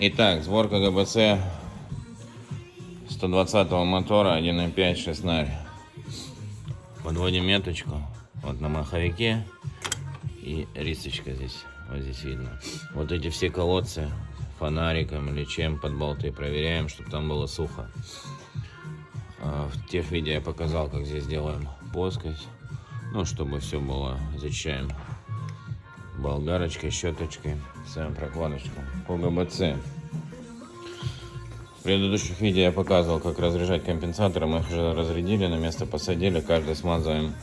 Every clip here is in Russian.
Итак, сборка ГБЦ 120 мотора 1.5 шестнарь. Подводим меточку вот на маховике и рисочка здесь, вот здесь видно. Вот эти все колодцы фонариком или чем под болты проверяем, чтобы там было сухо. В тех видео я показал, как здесь делаем плоскость, ну чтобы все было, зачищаем болгарочкой, щеточкой, ставим прокладочку по ГБЦ. В предыдущих видео я показывал, как разряжать компенсаторы. Мы их уже разрядили, на место посадили. Каждый смазываем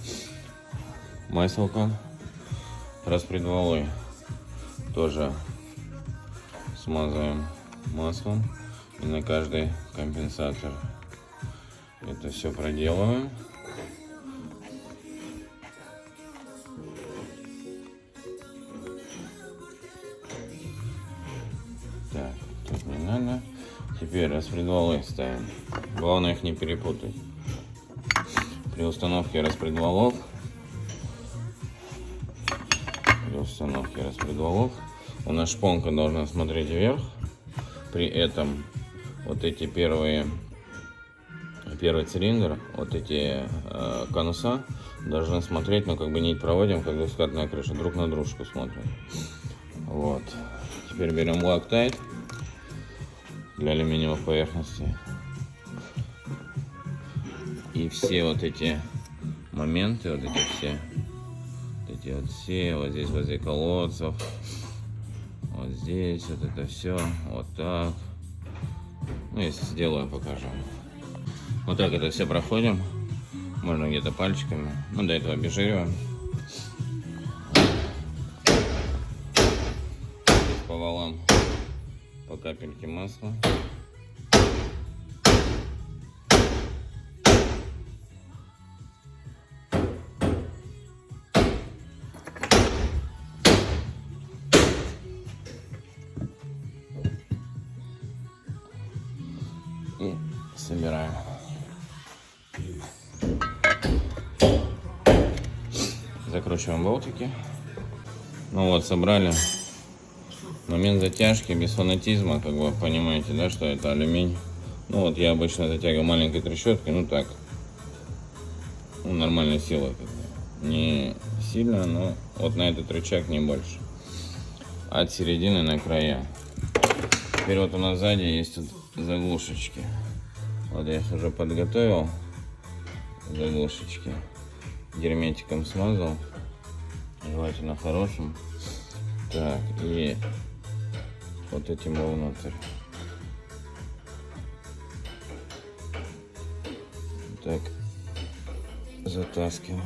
маселком. Распредвалы тоже смазываем маслом. И на каждый компенсатор это все проделываем. Так, тут не надо. Теперь распредвалы ставим. Главное их не перепутать. При установке распредвалов у нас шпонка должна смотреть вверх. При этом вот эти первый цилиндр, вот эти конуса должны смотреть, ну как бы нить проводим, как двускатная крыша, друг на дружку смотрим. Вот. Теперь берем Loctite для алюминиевых поверхностей. И все вот эти моменты, вот здесь возле колодцев, вот здесь, вот это все, вот так. Ну, если сделаю, покажу. Вот так это все проходим. Можно где-то пальчиками. Ну, до этого обезжириваем. Пополам по капельке масла. И собираем. Закручиваем болтики. Ну вот, собрали. Момент затяжки без фанатизма, как вы понимаете, да, что это алюминий. Ну вот я обычно затягиваю маленькой трещоткой, ну так, ну, нормальной силой, как бы. Не сильно, но вот на этот рычаг не больше. От середины на края. Теперь вот у нас сзади есть тут заглушечки. Вот я их уже подготовил. Заглушечки герметиком смазал, желательно хорошим. Так, и вот этим вовнутрь. Так, затаскиваем.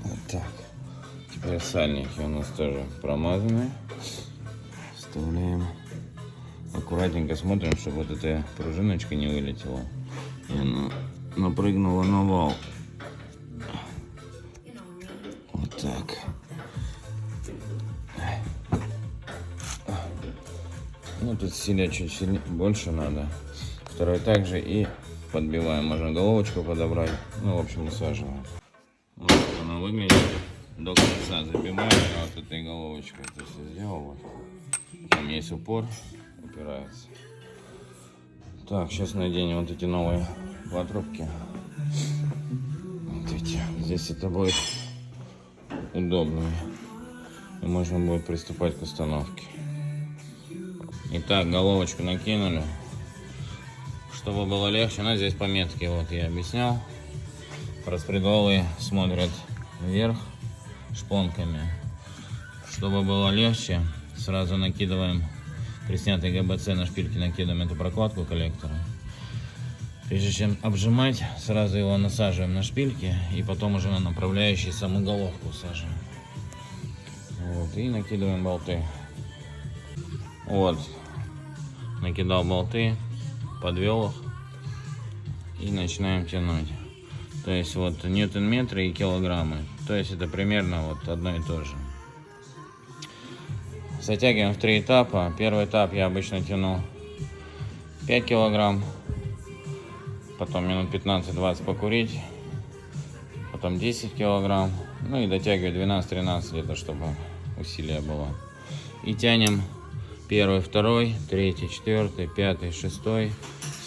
Вот так. Теперь сальники у нас тоже промазаны. Вставляем. Аккуратненько смотрим, чтобы вот эта пружиночка не вылетела. И она напрыгнула на вал. Вот так. Ну тут сильно чуть сильнее, больше надо. Второй также и подбиваем. Можно головочку подобрать. Ну, в общем, усаживаем. Вот так она выглядит. До конца забиваем. А вот этой головочкой это все сделал. Вот. Там есть упор. Упирается. Так, сейчас наденем вот эти новые патрубки. Вот эти. Здесь это будет удобнее. И можно будет приступать к установке. Итак, головочку накинули. Чтобы было легче, но здесь пометки, вот я объяснял. Распредвалы смотрят вверх шпонками. Чтобы было легче, сразу накидываем при снятой ГБЦ на шпильке, накидываем эту прокладку коллектора. Прежде чем обжимать, сразу его насаживаем на шпильки и потом уже на направляющий саму головку сажаем. Вот, и накидываем болты. Вот, накидал болты, подвел их и начинаем тянуть. То есть вот ньютон-метры и килограммы. То есть это примерно вот одно и то же. Затягиваем в 3 этапа. Первый этап я обычно тяну 5 килограмм. Потом минут 15-20 покурить. Потом 10 килограмм. Ну и дотягиваю 12-13 где-то, чтобы усилие было. И тянем 1, 2, 3, 4, 5, 6,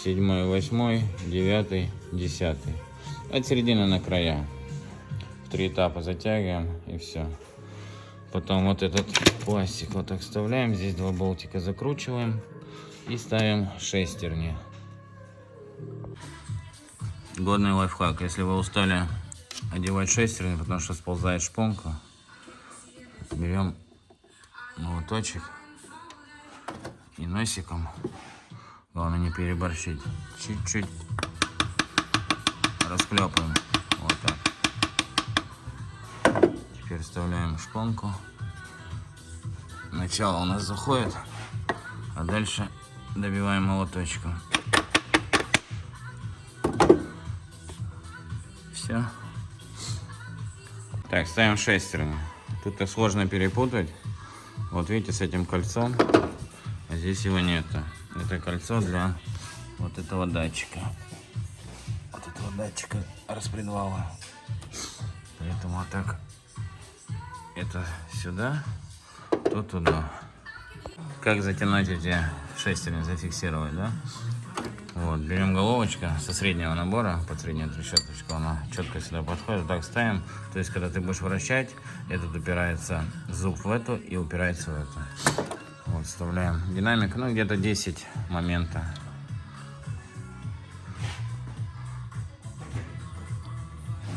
7, 8, 9, 10. От середины на края. В 3 этапа затягиваем и все. Потом вот этот пластик вот так вставляем. Здесь 2 болтика закручиваем. И ставим шестерни. Годный лайфхак. Если вы устали одевать шестерни, потому что сползает шпонка, берем молоточек и носиком, главное не переборщить, чуть-чуть расклепаем. Вот так. Теперь вставляем шпонку. Начало у нас заходит, а дальше добиваем молоточком. Все. Так, ставим шестерни. Тут сложно перепутать. Вот видите, с этим кольцом, а здесь его нету. Это кольцо для вот этого датчика. Вот этого датчика распредвала. Поэтому вот так это сюда, то туда. Как затянуть эти шестерни, зафиксировать, да? Вот, берем головочку со среднего набора, под среднюю трещоточку, она четко сюда подходит, так ставим. То есть, когда ты будешь вращать, этот упирается зуб в эту и упирается в эту. Вот, вставляем динамик, ну где-то 10 момента.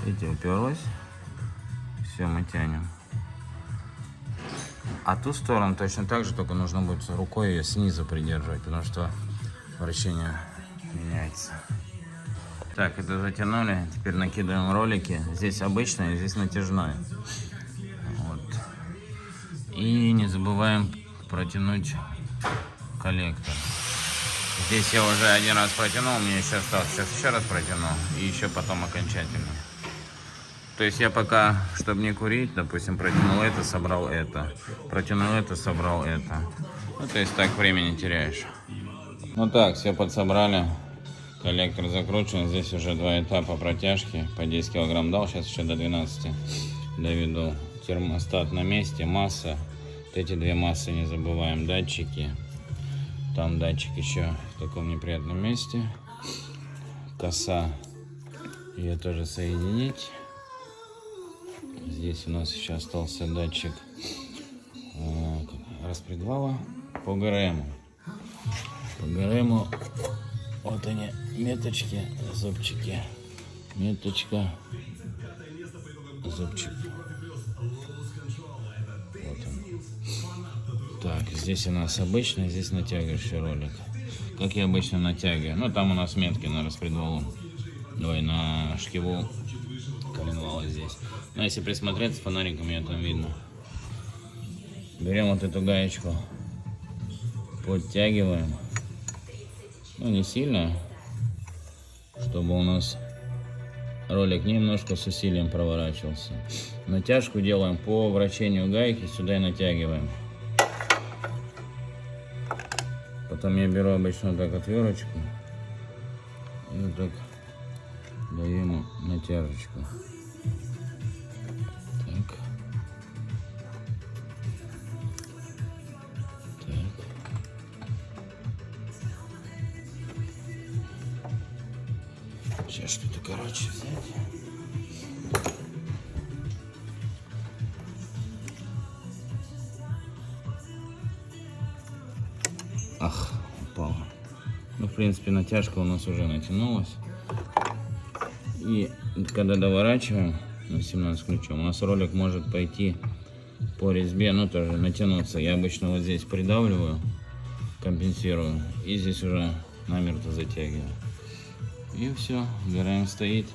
Видите, уперлась. Все, мы тянем. А ту сторону точно так же, только нужно будет рукой ее снизу придерживать, потому что вращение меняется. Так, это затянули. Теперь накидываем ролики. Здесь обычный, здесь натяжной. Вот. И не забываем протянуть коллектор. Здесь я уже один раз протянул, мне еще осталось. Сейчас еще раз протяну и еще потом окончательно. То есть я пока, чтобы не курить, допустим, протянул это, собрал это. Протянул это, собрал это. Ну, то есть так времени теряешь. Ну так, все подсобрали. Коллектор закручен. Здесь уже 2 этапа протяжки. По 10 килограмм дал, сейчас еще до 12 доведу. Термостат на месте, масса. Вот эти 2 массы не забываем. Датчики. Там датчик еще в таком неприятном месте. Коса. Ее тоже соединить. Здесь у нас еще остался датчик распредвала по ГРМ. По ГРМу вот они, меточки, зубчики. Меточка, зубчик. Вот он. Так, здесь у нас обычный, здесь натягивающий ролик. Как я обычно натягиваю. Ну, там у нас метки на распредвалу. Ой, на шкиву коленвала здесь. Но если присмотреться, фонариком ее там видно. Берем вот эту гаечку, подтягиваем. Ну, не сильно, чтобы у нас ролик немножко с усилием проворачивался. Натяжку делаем по вращению гайки, сюда и натягиваем. Потом я беру обычно вот так отверточку и вот так даю ему натяжечку. Так. Сейчас что-то короче взять. Ах, упала. Ну, в принципе, натяжка у нас уже натянулась. И когда доворачиваем на 17 ключом, у нас ролик может пойти по резьбе, ну, тоже натянуться. Я обычно вот здесь придавливаю, компенсирую, и здесь уже намертво затягиваю. И все, ГРМ стоит.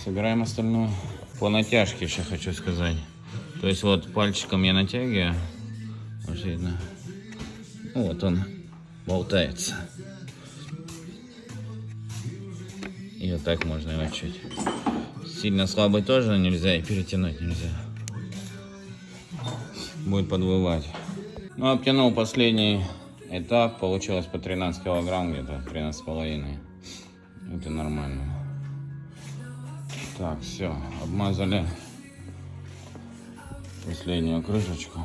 Собираем остальное. По натяжке еще хочу сказать. То есть вот пальчиком я натягиваю. Вот видно. Ну, вот он болтается. И вот так можно его чуть. Сильно слабый тоже нельзя, и перетянуть нельзя. будет подвывать. Ну, обтянул последний этап, получилось по 13 килограмм где-то, 13,5. Это нормально. Так, все, обмазали последнюю крышечку.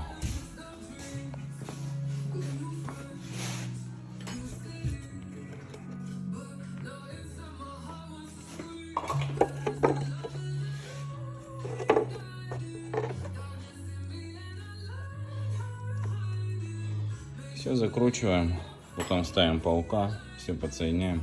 Все закручиваем, потом ставим паука, все подсоединяем.